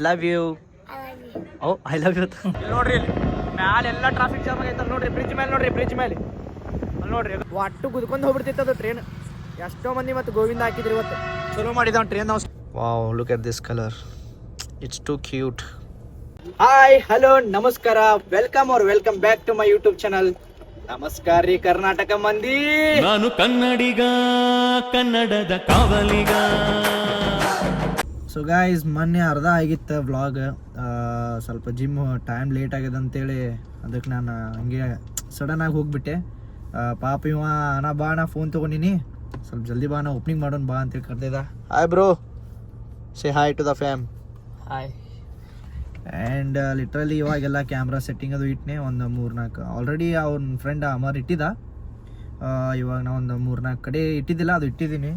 Love you. Oh I love you. ನೋಡ್ರಿ ಇಲ್ಲಿ ಮ್ಯಾಲೆಲ್ಲ traffic jam ಆಗೈತಲ್ಲ ನೋಡ್ರಿ. ಬ್ರಿಡ್ಜ್ ಮೇಲೆ ನೋಡ್ರಿ, ಬ್ರಿಡ್ಜ್ ಮೇಲೆ ಅಲ್ಲಿ ನೋಡ್ರಿ. ಒಟ್ಟು ಕುದ್ಕೊಂಡು ಹೋಗ್ಬಿಡ್ತಿತ್ತು ಅದು ಟ್ರೈನ್. ಎಷ್ಟೋ ಮಂದಿ ಮತ್ತು ಗೋವಿಂದ ಹಾಕಿದ್ರಿ ಇವತ್ತು. ಚಲೋ ಮಾಡಿದ ಟ್ರೈನ್ ನಾವು. Wow, look at this colour, it's too cute. Hi, hello, ನಮಸ್ಕಾರ, welcome or welcome back to my YouTube channel. ನಮಸ್ಕಾರ ರೀ ಕರ್ನಾಟಕ ಮಂದಿ. ನಾನು ಕನ್ನಡಿಗ, ಕನ್ನಡದ ಕಾವಲಿಗ. ಸೊ ಗಾಯ್ಸ್, ಮೊನ್ನೆ ಅರ್ಧ ಆಗಿತ್ತು ವ್ಲಾಗ್. ಸ್ವಲ್ಪ ಜಿಮ್ ಟೈಮ್ ಲೇಟ್ ಆಗ್ಯದ ಅಂತೇಳಿ ಅದಕ್ಕೆ ನಾನು ಹಂಗೆ ಸಡನ್ನಾಗಿ ಹೋಗ್ಬಿಟ್ಟೆ. ಪಾಪ ಇವ ನಾ ಬಾ, ನಾ ಫೋನ್ ತೊಗೊಂಡಿನಿ, ಸ್ವಲ್ಪ ಜಲ್ದಿ ಬಾ, ನಾ ಓಪನಿಂಗ್ ಮಾಡೋಣ ಬಾ ಅಂತೇಳಿ ಕರ್ದಿದ್ದ. Hi bro, say hi to the fam. Hi. And literally ಇವಾಗೆಲ್ಲ ಕ್ಯಾಮ್ರಾ ಸೆಟ್ಟಿಂಗ್ ಅದು ಇಟ್ಟನೆ ಒಂದು 3-4 ಆಲ್ರೆಡಿ ಅವ್ನ ಫ್ರೆಂಡ್ ಅಮರ್ ಇಟ್ಟಿದ್ದ. ಇವಾಗ ನಾ ಒಂದು 3-4 ಕಡೆ ಇಟ್ಟಿದ್ದಿಲ್ಲ, ಅದು ಇಟ್ಟಿದ್ದೀನಿ.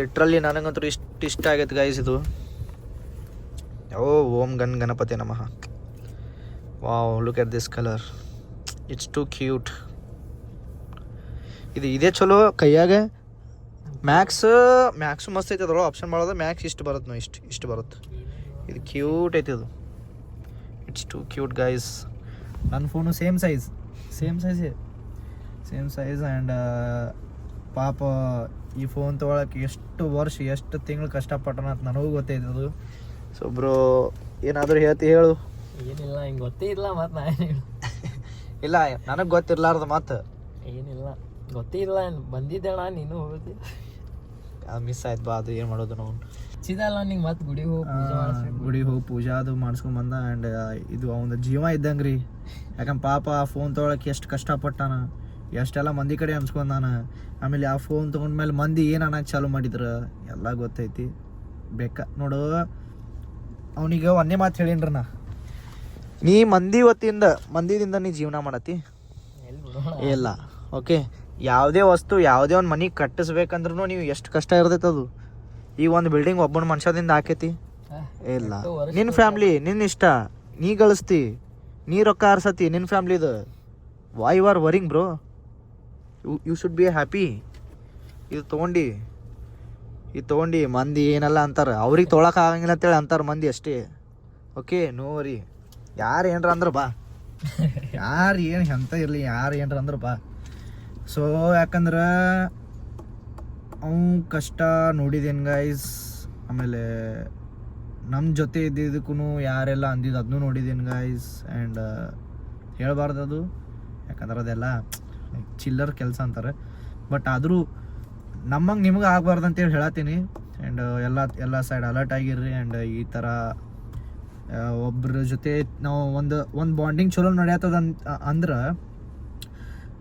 ಲಿಟ್ರಲಿ ನನಗಂತೂ ಇಷ್ಟ ಆಗೈತೆ ಗೈಸ್ ಇದು. ಓಂ ಗಣಪತಿ ನಮಃ. Wow, look at this colour, it's too cute. ಇದೇ ಚಲೋ ಕೈಯಾಗ. ಮ್ಯಾಕ್ಸ್ ಮಸ್ತ್ ಐತೆ ಅದ್ರೊಳಗೆ ಆಪ್ಷನ್ ಮಾಡೋದು. ಮ್ಯಾಕ್ಸ್ ಇಷ್ಟು ಬರುತ್ತೆ, ನೋ ಇಷ್ಟು ಬರುತ್ತೆ. ಇದು ಕ್ಯೂಟ್ ಐತೆ, ಇದು ಇಟ್ಸ್ ಟು ಕ್ಯೂಟ್ ಗೈಸ್. ನನ್ನ ಫೋನು ಸೇಮ್ ಸೈಜ್ ಆ್ಯಂಡ್ ಪಾಪ ಈ ಫೋನ್ ತೊಗೊಳಕ್ಕೆ ಎಷ್ಟು ವರ್ಷ ಎಷ್ಟು ತಿಂಗಳು ಕಷ್ಟಪಟ್ಟನ ಅಂತ ನನಗೂ ಗೊತ್ತೈತೆ ಅದು. ಸೊ ಬ್ರೋ, ಏನಾದರೂ ಹೇಳು. ಏನಿಲ್ಲ, ಹಿಂಗೆ ಗೊತ್ತೇ ಇಲ್ಲ ಮತ್ತು ನಾ ಏನು ಇಲ್ಲ, ನನಗೆ ಗೊತ್ತಿರ್ಲಾರ್ದು ಮಾತು ಏನಿಲ್ಲ, ಗೊತ್ತೇ ಇಲ್ಲ. ಬಂದಿದ್ದಣ ನೀನು ಹೋಗಿ ಮಿಸ್ ಆಯ್ತು ಬಾ. ಅದು ಏನು ಮಾಡೋದು ನಾವು. ಚಿದಲ್ಲ ನಿಂಗೆ ಮತ್ತೆ ಗುಡಿಗೆ ಹೋಗಿ ಪೂಜೆ ಅದು ಮಾಡಿಸ್ಕೊಂಬಂದ. ಆ್ಯಂಡ್ ಇದು ಅವನ ಜೀವ ಇದ್ದಂಗೆ ರೀ. ಯಾಕಂದ್ರೆ ಪಾಪ ಆ ಫೋನ್ ತೊಗೊಳಕ್ಕೆ ಎಷ್ಟು ಕಷ್ಟಪಟ್ಟಾನ, ಎಷ್ಟೆಲ್ಲ ಮಂದಿ ಕಡೆ ಅನ್ಸ್ಕೊಂಡಾನ. ಆಮೇಲೆ ಆ ಫೋನ್ ತೊಗೊಂಡ್ಮೇಲೆ ಮಂದಿ ಏನು ಅನ್ನಕ್ಕೆ ಚಾಲು ಮಾಡಿದ್ರು ಎಲ್ಲ ಗೊತ್ತೈತಿ. ನೋಡು, ಅವನಿಗೆ ಒಂದೇ ಮಾತು ಹೇಳೀನ್ರಿ ನಾ, ನೀ ಮಂದಿದಿಂದ ನೀ ಜೀವನ ಮಾಡತ್ತಿ ಇಲ್ಲ. ಓಕೆ, ಯಾವುದೇ ವಸ್ತು ಯಾವುದೇ ಒಂದು ಮನೆ ಕಟ್ಟಿಸ್ಬೇಕಂದ್ರೂ ನೀವು ಎಷ್ಟು ಕಷ್ಟ ಇರ್ತೈತೆ ಅದು. ಈಗ ಒಂದು ಬಿಲ್ಡಿಂಗ್ ಒಬ್ಬನ ಮನುಷ್ಯದಿಂದ ಹಾಕೈತಿ ಇಲ್ಲ. ನಿನ್ನ ಫ್ಯಾಮ್ಲಿ ನಿನ್ನ ಇಷ್ಟ, ನೀ ಗಳಿಸ್ತಿ, ನೀ ರೊಕ್ಕ ಆರ್ಸತಿ ನಿನ್ನ ಫ್ಯಾಮ್ಲಿದು. Why you are worrying bro? You should be happy. ಇದು ತೊಗೊಂಡು ಮಂದಿ ಏನೆಲ್ಲ ಅಂತಾರೆ, ಅವ್ರಿಗೆ ತೊಗೊಳಕ್ಕೆ ಆಗಂಗಿಲ್ಲ ಅಂತೇಳಿ ಅಂತಾರೆ ಮಂದಿ ಅಷ್ಟೇ. Okay, no worry. ಯಾರು ಏನರ ಅಂದ್ರೆ ಬಾ, ಯಾರು ಏನು ಎಂತ ಇರಲಿ, ಯಾರು ಏನರ ಅಂದ್ರೆ ಬಾ. ಸೊ ಯಾಕಂದ್ರೆ ಅವು ಕಷ್ಟ ನೋಡಿದ್ದೇನೆ ಗೈಸ್. ಆಮೇಲೆ ನಮ್ಮ ಜೊತೆ ಇದ್ದಿದ್ದಕ್ಕೂ ಯಾರೆಲ್ಲ ಅಂದಿದ್ದು ಅದನ್ನೂ ನೋಡಿದ್ದೇನೆ ಗೈಸ್. ಆ್ಯಂಡ್ ಹೇಳ್ಬಾರ್ದು ಅದು, ಯಾಕಂದ್ರೆ ಅದೆಲ್ಲ ಚಿಲ್ಲರ್ ಕೆಲಸ ಅಂತಾರೆ. ಬಟ್ ಆದರೂ ನಮ್ಮಂಗೆ ನಿಮ್ಗೆ ಆಗಬಾರ್ದು ಅಂತೇಳಿ ಹೇಳತ್ತೀನಿ. ಆ್ಯಂಡ್ ಎಲ್ಲ ಸೈಡ್ ಅಲರ್ಟ್ ಆಗಿರ್ರಿ. ಆ್ಯಂಡ್ ಈ ಥರ ಒಬ್ಬರ ಜೊತೆ ನಾವು ಒಂದು ಬಾಂಡಿಂಗ್ ಚಲೋ ನಡೆಯತ್ತದ ಅಂದ್ರೆ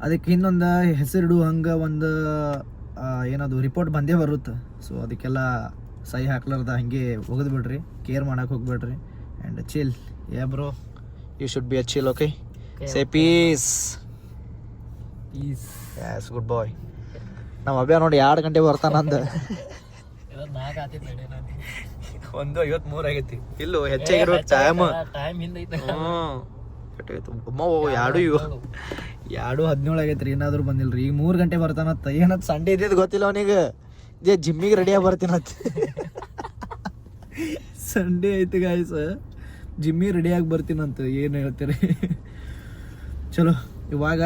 ಅದಕ್ಕೆ ಇನ್ನೊಂದು ಹೆಸರಿಡು ಹಂಗೆ ಒಂದು ಏನದು ರಿಪೋರ್ಟ್ ಬಂದೇ ಬರುತ್ತೆ. ಸೊ ಅದಕ್ಕೆಲ್ಲ ಸಹಿ ಹಾಕ್ಲಾರ್ದ ಹಾಗೆ ಒಗೆದು ಬಿಡ್ರಿ, ಕೇರ್ ಮಾಡೋಕೆ ಹೋಗ್ಬೇಡ್ರಿ. And chill, ya bro, you should be a chill. Okay, say peace. Yes, goodbye. ನಮ್ಮ ಅಭ್ಯ ನೋಡಿ 2 ಗಂಟೆ ಬರ್ತಾನಂದ. 1:53 ಆಗೈತಿ. ಇಲ್ಲೂ ಹೆಚ್ಚಾಗಿರೋ ಟೈಮ್ ಹಿಂದೈತೆ. 2:17 ಆಗೈತ್ರಿ, ಏನಾದರೂ ಬಂದಿಲ್ಲ ರೀ. ಈಗ 3 ಗಂಟೆ ಬರ್ತಾನತ್ತ. ಏನತ್ ಸಂಡೇ ಇದ್ದಿದ್ದು ಗೊತ್ತಿಲ್ಲ ಅವನಿಗೆ. ಜಿಮ್ಮಿಗೆ ರೆಡಿಯಾಗಿ ಬರ್ತೀನತ್ತ. ಸಂಡೇ ಐತಿ ಗಾಯ್ಸ್, ಜಿಮ್ಮಿಗೆ ರೆಡಿಯಾಗಿ ಬರ್ತೀನಂತ. ಏನು ಹೇಳ್ತೀರಿ? ಚಲೋ, ಇವಾಗ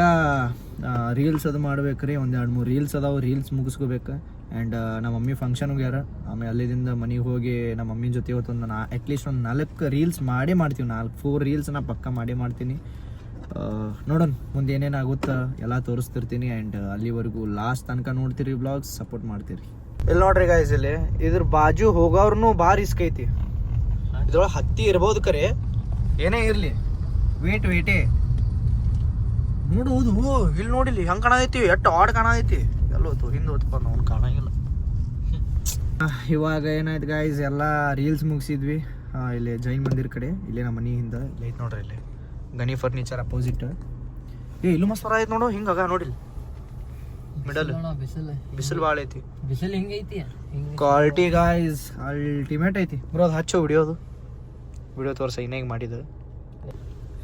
ರೀಲ್ಸ್ ಅದು ಮಾಡ್ಬೇಕ್ರಿ. 1-2-3 ರೀಲ್ಸ್ ಅದಾವೆ, ರೀಲ್ಸ್ ಮುಗಿಸ್ಕೋಬೇಕು. ಆ್ಯಂಡ್ ನಮ್ಮ ಮಮ್ಮಿ ಫಂಕ್ಷನ್ಗೆ ಯಾರ, ಆಮೇಲೆ ಅಲ್ಲಿಂದ ಮನೆಗೆ ಹೋಗಿ ನಮ್ಮ ಮಮ್ಮಿ ಜೊತೆ ಇವತ್ತೊಂದು ಅಟ್ಲೀಸ್ಟ್ ಒಂದು 4 ರೀಲ್ಸ್ ಮಾಡ್ತೀವಿ. 4 ರೀಲ್ಸ್ ನಾ ಪಕ್ಕ ಮಾಡ್ತೀನಿ. ನೋಡೋಣ ಮುಂದೆ ಏನೇನಾಗುತ್ತಾ ಎಲ್ಲ ತೋರಿಸ್ತಿರ್ತೀನಿ. ಆ್ಯಂಡ್ ಅಲ್ಲಿವರೆಗೂ ಲಾಸ್ಟ್ ತನಕ ನೋಡ್ತೀರಿ ಬ್ಲಾಗ್ಸ್, ಸಪೋರ್ಟ್ ಮಾಡ್ತೀರಿ. ಇಲ್ಲಿ ನೋಡ್ರಿ ಗಾಯ್ಸ್, ಇಲ್ಲಿ ಇದ್ರ ಬಾಜು ಹೋಗೋರ್ನು ಭಾಳ ರಿಸ್ಕ್ ಐತಿ. ಇದ್ರೊಳಗೆ ಹತ್ತಿ ಇರ್ಬೋದು ಕರೆ, ಏನೇ ಇರಲಿ ವೇಟೇ ನೋಡುವುದು. ಇಲ್ಲಿ ನೋಡಿಲಿ ಹೆಂಗೆ ಕಾಣತೈತಿ, ಎಷ್ಟು ಆಡ್ ಕಾಣತೈತಿ. ಎಲ್ಲೋತು ಹಿಂದೆ ಹೊತ್ಕೊಂಡು ಅವ್ನು ಕಾಣಂಗಿಲ್ಲ. ಇವಾಗ ಏನಾಯ್ತು ಗಾಯ್ಸ್, ಎಲ್ಲ ರೀಲ್ಸ್ ಮುಗಿಸಿದ್ವಿ. ಇಲ್ಲಿ ಜೈನ್ ಮಂದಿರ ಕಡೆ, ಇಲ್ಲಿ ನಮ್ಮ ಮನೆ ಹಿಂದೆ ಐತೆ ನೋಡ್ರಿ, ಇಲ್ಲಿ ಗಣಿ ಫರ್ನಿಚರ್ ಅಪೋಸಿಟ್. ಇಲ್ಲೂ ಮಸ್ತ್ ಆಯ್ತು ನೋಡು. ಹಿಂಗಾಗ ನೋಡಿಲ್ಲ, ಮಿಡಲ್ ಬಿಸಿಲು ಭಾಳ ಐತಿ. ಬಿಸಿಲು ಹಿಂಗೈತಿ, ಕ್ವಾಲಿಟಿ ಗಾಯ್ಸ್ ಅಲ್ಟಿಮೇಟ್ ಐತಿ ಬ್ರೋ. ಅದು ಹಚ್ಚೋ ವಿಡಿಯೋ ತೋರ್ಸ ಇನ್ನೇಗೆ ಮಾಡಿದ್ದು.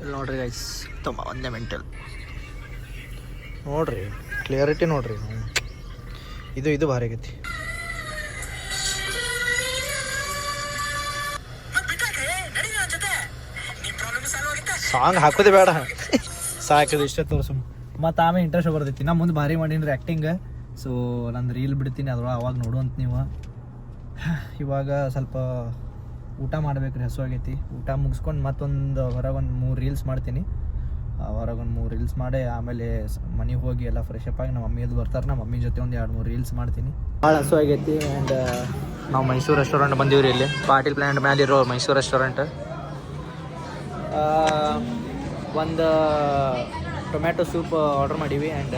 ಇಲ್ಲಿ ನೋಡ್ರಿ ಗೈಸ್, ತುಂಬ ಒಂದೇ ಮೆಂಟಲ್ ನೋಡ್ರಿ, ಕ್ಲಿಯರಿಟಿ ನೋಡ್ರಿ. ಇದು ಭಾರಿ ಆಗೈತಿ. ಸಾಂಗ್ ಹಾಕೋದೇ ಬೇಡ ಸಾಕಿದೆ ಇಷ್ಟೇ ತೋರಿಸು ಮತ್ತು ಆಮೇಲೆ ಇಂಟ್ರೆಸ್ಟ್ ಬರ್ತೈತಿ ನಾ ಮುಂದೆ ಭಾರಿ ಮಾಡೀನಿ ರೀ ಆ್ಯಕ್ಟಿಂಗ್ ಸೊ ನಂದು ರೀಲ್ ಬಿಡ್ತೀನಿ ಅದ್ರೊಳಗೆ ಅವಾಗ ನೋಡುವಂತ ನೀವು ಇವಾಗ ಸ್ವಲ್ಪ ಊಟ ಮಾಡ್ಬೇಕು ರೀ ಹಸುವಾಗೈತಿ ಊಟ ಮುಗಿಸ್ಕೊಂಡು ಮತ್ತೊಂದು ಹೊರಗೆ ಒಂದು 3 ರೀಲ್ಸ್ ಮಾಡ್ತೀನಿ ಹೊರಗೆ ಒಂದು 3 ರೀಲ್ಸ್ ಮಾಡಿ ಆಮೇಲೆ ಮನೆಗೆ ಹೋಗಿ ಎಲ್ಲ ಫ್ರೆಶ್ ಅಪ್ ಆಗಿ ನಮ್ಮ ಮಮ್ಮಿ ಅದು ಬರ್ತಾರೆ ನಮ್ಮ ಮಮ್ಮಿ ಜೊತೆ ಒಂದು 2-3 ರೀಲ್ಸ್ ಮಾಡ್ತೀನಿ ಭಾಳ ಹಸು ಆಗೈತಿ ಆ್ಯಂಡ್ ನಾವು ಮೈಸೂರು ರೆಸ್ಟೋರೆಂಟ್ ಬಂದೀವಿ ರೀ ಇಲ್ಲಿ ಪಾಟೀಲ್ ಪ್ಲ್ಯಾಂಟ್ ಮೇಲೆ ಇರೋ ಮೈಸೂರು ರೆಸ್ಟೋರೆಂಟ್ ಒಂದು ಟೊಮ್ಯಾಟೊ ಸೂಪ್ ಆರ್ಡ್ರ್ ಮಾಡೀವಿ ಆ್ಯಂಡ್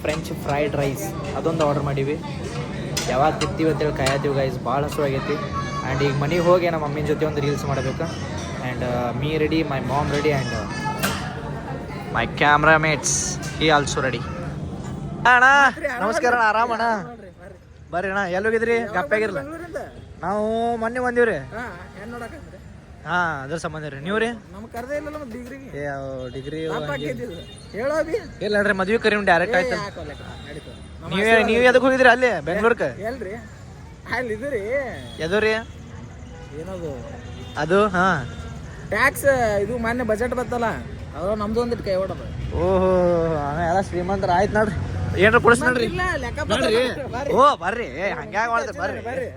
ಫ್ರೆಂಚ್ ಫ್ರೈಡ್ ರೈಸ್ ಅದೊಂದು ಆರ್ಡ್ರ್ ಮಾಡೀವಿ ಯಾವಾಗ ತಿಂತೀವಿ ಅಂತೇಳಿ ಕಾಯತ್ತೀವಿ ಗೈಸ್ ಭಾಳ ಹಸು ಆಗೈತಿ ಆ್ಯಂಡ್ ಈಗ ಮನೆಗೆ ಹೋಗಿ ನಮ್ಮ ಮಮ್ಮಿನ ಜೊತೆ ಒಂದು ರೀಲ್ಸ್ ಮಾಡಬೇಕು and me ready my mom ready and my camera mates he also ready ಅಣ್ಣ ನಮಸ್ಕಾರ ಅಣ್ಣ ಆರಾಮಣ್ಣ ಬರ್ರಿ ಅಣ್ಣ ಎಲ್ಲಿ ಹೋಗಿದ್ರಿ ಗಪ್ಪಾಗಿರಲ್ಲ ನಾವು ಮೊನ್ನೆ ಬಂದೀವಿ ಹಾಂ ಅದ್ರ ಸಂಬಂಧ ರೀ ನೀವು ರೀ ಡಿಗ್ರಿ ಇಲ್ಲ ನೋಡ್ರಿ ಮದ್ವೆ ಕರಿ ಡೈರೆಕ್ಟ್ ಆಯ್ತು ನೀವು ಎದಕ್ಕೆ ಹೋಗಿದ್ರಿ ಅಲ್ಲಿ ಬೆಂಗ್ಳೂರ್ಗೆ ಎದು ರೀ ಏನದು ಅದು ಹಾಂ ಟ್ಯಾಕ್ಸ್ ಇದು ಮೊನ್ನೆ ಬಜೆಟ್ ಬರ್ತಲ್ಲ ಅದ್ರ ನಮ್ದು ಒಂದಿಟ್ಟು ಕೈ ಹೊಡೋದು ಓಹೋ ಎಲ್ಲ ಶ್ರೀಮಂತರ ಆಯ್ತು ನೋಡ್ರಿ ಏನ್ರ ಕೊಡಿಸ್ ನೋಡ್ರಿ ನೋಡ್ರಿ ಓ ಬರ್ರಿ ಹಂಗ್ಯಾಗ ಮಾಡ್ತಾರೆ ಬರ್ರಿ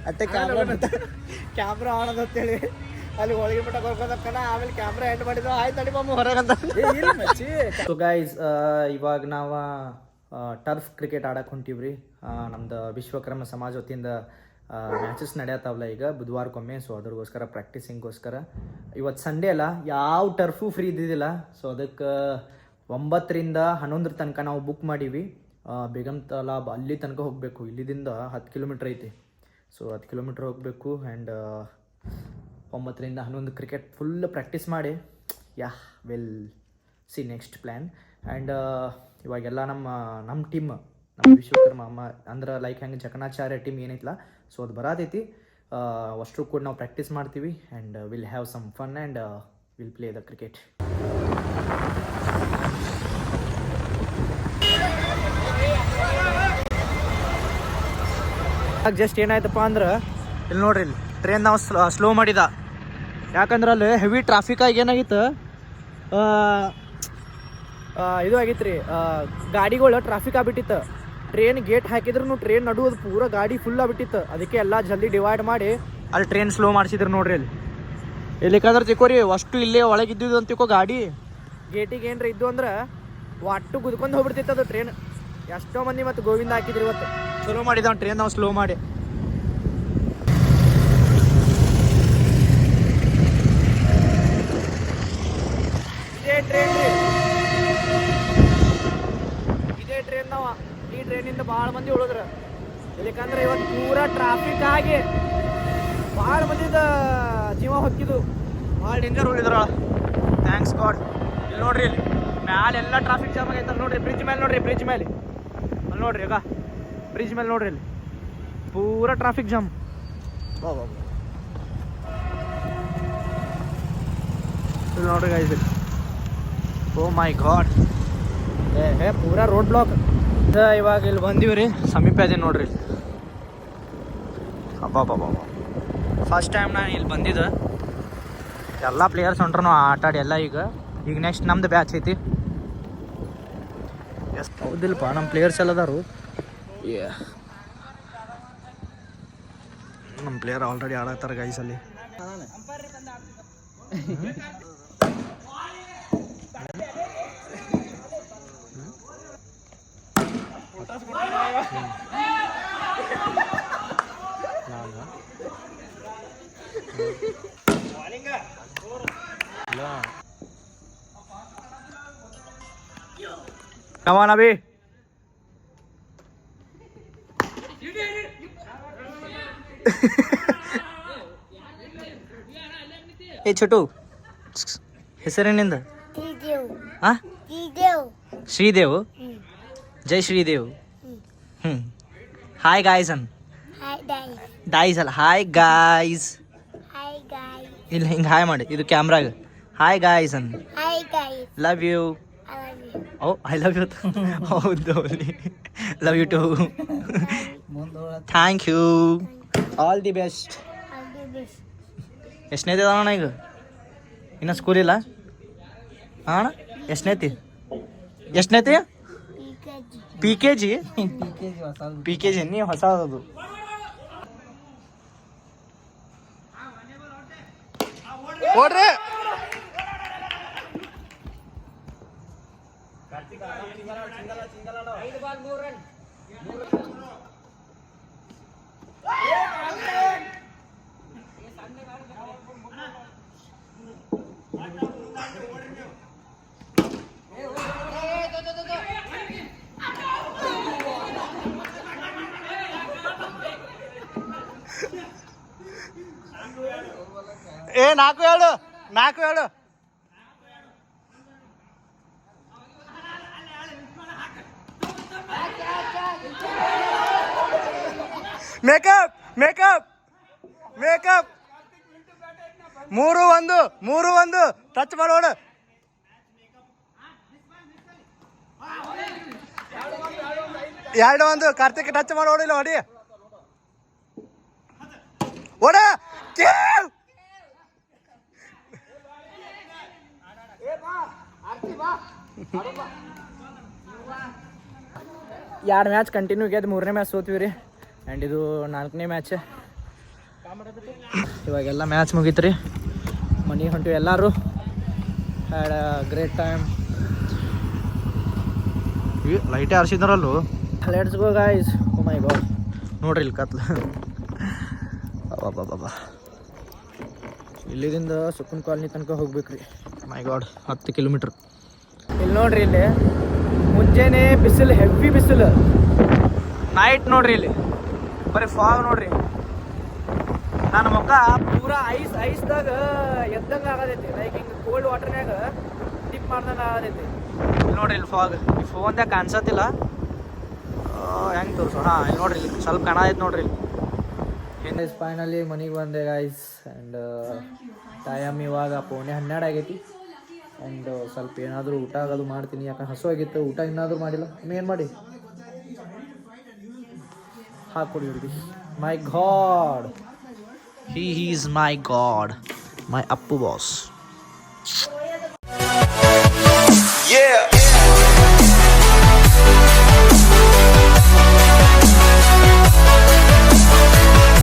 ಅಟ್ಟೆ ಕ್ಯಾಮ್ರಾ ಆಡೋದು ಅಂತೇಳಿ ಅಲ್ಲಿ ಹೋಳಿಗೆ ಮಟ್ಟ ಕೊಡ್ಕೋದಕ್ಕನ ಆಮೇಲೆ ಕ್ಯಾಮ್ರಾ ಎಂಡ್ ಮಾಡಿದ್ರು ಆಯ್ತು ನಡಿ ಮಮ್ಮ ಹೊರಗಂತ ಸೊ ಗೈಸ್ ಇವಾಗ ನಾವು ಟರ್ಫ್ ಕ್ರಿಕೆಟ್ ಆಡಕ್ಕೆ ಹೊಂಟೀವ್ರಿ ನಮ್ದು ವಿಶ್ವಕರ್ಮ ಸಮಾಜ ವತಿಯಿಂದ ಮ್ಯಾಚಸ್ ನಡೆಯತ್ತಾವಲ್ಲ ಈಗ ಬುಧವಾರಕ್ಕೊಮ್ಮೆ ಸೊ ಅದ್ರಗೋಸ್ಕರ ಪ್ರಾಕ್ಟೀಸಿಂಗ್ಗೋಸ್ಕರ ಇವತ್ತು ಸಂಡೇ ಅಲ್ಲ ಯಾವ ಟರ್ಫು ಫ್ರೀ ಇದ್ದಿದ್ದಿಲ್ಲ ಸೊ ಅದಕ್ಕೆ 9ರಿಂದ 11 ತನಕ ನಾವು ಬುಕ್ ಮಾಡೀವಿ ಬೇಗಮ್ ತಲಾಬ್ ಅಲ್ಲಿ ತನಕ ಹೋಗಬೇಕು ಇಲ್ಲಿದಿಂದ 10 ಕಿಲೋಮೀಟ್ರ್ ಐತಿ ಸೊ 10 ಕಿಲೋಮೀಟ್ರ್ ಹೋಗಬೇಕು ಆ್ಯಂಡ್ 9ರಿಂದ 11 ಕ್ರಿಕೆಟ್ ಫುಲ್ ಪ್ರಾಕ್ಟೀಸ್ ಮಾಡಿ will see next plan and ಇವಾಗೆಲ್ಲ ನಮ್ಮ ಟೀಮ್ ನಮ್ಮ ವಿಶ್ವಕರ್ಮ ಅಂದ್ರೆ ಲೈಕ್ ಹೆಂಗೆ ಜಕಣಾಚಾರ್ಯ ಟೀಮ್ ಏನೈತಲ್ಲ ಸೊ ಅದು ಬರತೈತಿ ಅಷ್ಟರು ಕೂಡ ನಾವು ಪ್ರಾಕ್ಟೀಸ್ ಮಾಡ್ತೀವಿ and will have some fun and will play the cricket just ಏನಾಯ್ತಪ್ಪ ಅಂದ್ರೆ ಇಲ್ಲಿ ನೋಡ್ರಿ ಇಲ್ಲಿ ಟ್ರೈನ್ ನಾವು ಸ್ಲೋ ಮಾಡಿದ ಯಾಕಂದ್ರೆ ಅಲ್ಲಿ ಹೆವಿ ಟ್ರಾಫಿಕಾಗಿ ಏನಾಗಿತ್ತು ಇದು ಆಗಿತ್ತು ರೀ ಗಾಡಿಗಳು ಟ್ರಾಫಿಕ್ ಆಗ್ಬಿಟ್ಟಿತ್ತು ಟ್ರೈನ್ ಗೇಟ್ ಹಾಕಿದ್ರು ಟ್ರೈನ್ ನಡುವುದು ಪೂರ ಗಾಡಿ ಫುಲ್ ಆಗ್ಬಿಟ್ಟಿತ್ತು ಅದಕ್ಕೆ ಎಲ್ಲ ಜಲ್ದಿ ಡಿವೈಡ್ ಮಾಡಿ ಅಲ್ಲಿ ಟ್ರೈನ್ ಸ್ಲೋ ಮಾಡಿಸಿದ್ರು ನೋಡ್ರಿ ಅಲ್ಲಿ ಎಲ್ಲಿಕಂದ್ರೆ ತಿಕ್ಕೋರಿ ಅಷ್ಟು ಇಲ್ಲೇ ಒಳಗಿದ್ದು ಅಂತ ತಿಕ್ಕೋ ಗಾಡಿ ಗೇಟಿಗೆ ಏನ್ರ ಇದ್ದು ಅಂದ್ರೆ ಒಟ್ಟು ಗುದ್ಕೊಂಡು ಹೋಗ್ಬಿಡ್ತಿತ್ತು ಅದು ಟ್ರೈನ್ ಎಷ್ಟೋ ಮಂದಿ ಮತ್ತು ಗೋವಿಂದ ಹಾಕಿದ್ರಿ ಇವತ್ತು ಸ್ಲೋ ಮಾಡಿದ ಟ್ರೈನ್ ನಾವು ಸ್ಲೋ ಮಾಡಿ ಇದೇ ಟ್ರೈನ್ ರೀ ಇದೇ ಟ್ರೈನ್ ನಾವು ಈ ಟ್ರೈನಿಂದ ಭಾಳ ಮಂದಿ ಉಳಿದ್ರು ಯಾಕಂದ್ರೆ ಇವತ್ತು ಪೂರಾ ಟ್ರಾಫಿಕ್ ಆಗಿ ಭಾಳ ಮಂದಿದ ಜೀವ ಹೊಕ್ಕಿದ್ದು ಭಾಳ ಡೇಂಜರ್ ಉಳಿದ್ರ ಥ್ಯಾಂಕ್ಸ್ ಗಾಡ್ ಇಲ್ಲಿ ನೋಡ್ರಿ ಇಲ್ಲಿ ಮ್ಯಾಲೆಲ್ಲ ಟ್ರಾಫಿಕ್ ಜಾಮ್ ಆಗೈತಲ್ಲ ನೋಡ್ರಿ ಬ್ರಿಡ್ಜ್ ಮೇಲೆ ನೋಡ್ರಿ ಬ್ರಿಡ್ಜ್ ಮೇಲೆ ಅಲ್ಲಿ ನೋಡ್ರಿ ಈಗ ಬ್ರಿಡ್ಜ್ ಮೇಲೆ ನೋಡ್ರಿ ಇಲ್ಲಿ ಪೂರಾ ಟ್ರಾಫಿಕ್ ಜಾಮ್ ಇಲ್ಲಿ ನೋಡ್ರಿ ಗೈಸ್ ಓ ಮೈ ಗಾಡ್ ಏ ಪೂರಾ ರೋಡ್ ಬ್ಲಾಕ್ ಇವಾಗ ಇಲ್ಲಿ ಬಂದೀವಿ ರೀ ಸಮೀಪ ಇದೆ ನೋಡ್ರಿ ಅಬ್ಬಾ ಫಸ್ಟ್ ಟೈಮ್ ನಾನು ಇಲ್ಲಿ ಬಂದಿದ್ದೆ ಎಲ್ಲ ಪ್ಲೇಯರ್ಸ್ ಹೊಂಟ್ರು ನಾವು ಆಟ ಆಡಿ ಎಲ್ಲ ಈಗ ನೆಕ್ಸ್ಟ್ ನಮ್ದು ಬ್ಯಾಚ್ ಐತಿ ಎಷ್ಟು ಹೌದಿಲ್ಲಪ್ಪ ನಮ್ಮ ಪ್ಲೇಯರ್ಸ್ ಎಲ್ಲ ಅದಾರು ನಮ್ಮ ಪ್ಲೇಯರ್ ಆಲ್ರೆಡಿ ಆಡತ್ತಾರ ಗೈಸಲ್ಲಿ Come on, Abhi. Hey, Chotu. ಹೆಸರೇನಿಂದ ಹಾಂ ಶ್ರೀದೇವ್ ಜೈ ಶ್ರೀದೇವ್ ಹಾಯ್ ಗಾಯ್ಸ್ ಅನ್ ಡೈಸ್ ಅಲ್ಲ ಹಾಯ್ ಗಾಯ್ಸ್ ಇಲ್ಲಿ ಹಿಂಗೆ ಹಾಯ್ ಮಾಡಿ ಇದು ಕ್ಯಾಮ್ರಾಗ hi guys and love you oh I love you ಹೌದು love you too thank you all the best ಎಷ್ಟನೇದ ಅಣ್ಣ ಈಗ ಇನ್ನು ಸ್ಕೂಲ್ ಇಲ್ಲ ಹಾಂ ಎಷ್ಟನೇತಿ ಪಿ ಕೆ ಜಿ ನೀ ಹೊಸ ಅದು ಓಡ್ರಿ ಏ 4-7 ಮೇಕಪ್ 3-1 ಟಚ್ ಮಾಡೋಣ 2-1 ಕಾರ್ತಿಕ್ ಟಚ್ ಮಾಡೋಡಿಲ್ಲ ಹೊಡಿ ಓಡ ಎರಡು ಮ್ಯಾಚ್ ಕಂಟಿನ್ಯೂ ಗೆದ್ದು 3ನೇ ಮ್ಯಾಚ್ ಸೋತೀವಿ ರೀ ಆ್ಯಂಡ್ ಇದು 4ನೇ ಮ್ಯಾಚ್. ಇವಾಗೆಲ್ಲ ಮ್ಯಾಚ್ ಮುಗೀತು ರೀ ಮನೆ ಹೊಂಟಿವಿ ಎಲ್ಲರೂ. Had a great time. ಲೈಟೇ ಆರಿಸಿದ್ರಲ್ಲೂ. Let's go guys. Oh my god ನೋಡ್ರಿ ಇಲ್ಲಿ ಕತ್ಲ ಬಾಬಾ ಇಲ್ಲಿಂದ ಸುಕ್ಕುನ್ ಕಾಲನಿ ತನಕ ಹೋಗ್ಬೇಕ್ರಿ. My god 10 kilometre. ಇಲ್ಲಿ ನೋಡ್ರಿ, ಇಲ್ಲಿ ಮುಂಜಾನೆ ಬಿಸಿಲು, ಹೆವಿ ಬಿಸಿಲು. ನೈಟ್ ನೋಡ್ರಿ ಇಲ್ಲಿ ಬರೀ ಫಾಗ್ ನೋಡ್ರಿ. ನನ್ನ ಮುಖ ಪೂರಾ ಐಸ್ದಾಗ ಎದ್ದಂಗೆ ಆಗತೈತಿ. ಲೈಕ್ ಹಿಂಗೆ ಕೋಲ್ಡ್ ವಾಟರ್ನಾಗ ಡಿಪ್ ಮಾಡ್ದಂಗೆ ಆಗತೈತಿ. ಇಲ್ಲಿ ನೋಡ್ರಿ ಇಲ್ಲಿ ಫಾಗ್. ಈ ಫೋನ್ದಾಗ ಕಾಣಿಸತ್ತಿಲ್ಲ, ಹೆಂಗೆ ತೋರಿಸು. ಹಾಂ ಇಲ್ಲಿ ನೋಡ್ರಿ, ಇಲ್ಲಿ ಸ್ವಲ್ಪ ಕಾಣತೈತಿ ನೋಡ್ರಿ. ಇಲ್ಲಿ ಫೈನಲಿ ಮನೆಗೆ ಬಂದೆ ಗೈಸ್. ಆ್ಯಂಡ್ ಟೈಮ್ ಇವಾಗ 11:12 ಆಗೈತಿ. ಆ್ಯಂಡ್ ಸ್ವಲ್ಪ ಏನಾದರೂ ಊಟ ಆಗೋದು ಮಾಡ್ತೀನಿ, ಯಾಕಂದ್ರೆ ಹಸು ಆಗಿತ್ತು. ಊಟ ಏನಾದರೂ ಮಾಡಿಲ್ಲ, ಏನು ಮಾಡಿ ಹಾಕ್ಕೊಡಿ ಹುಡುಗಿ. ಮೈ god, he is my god, my appu boss. Yeah.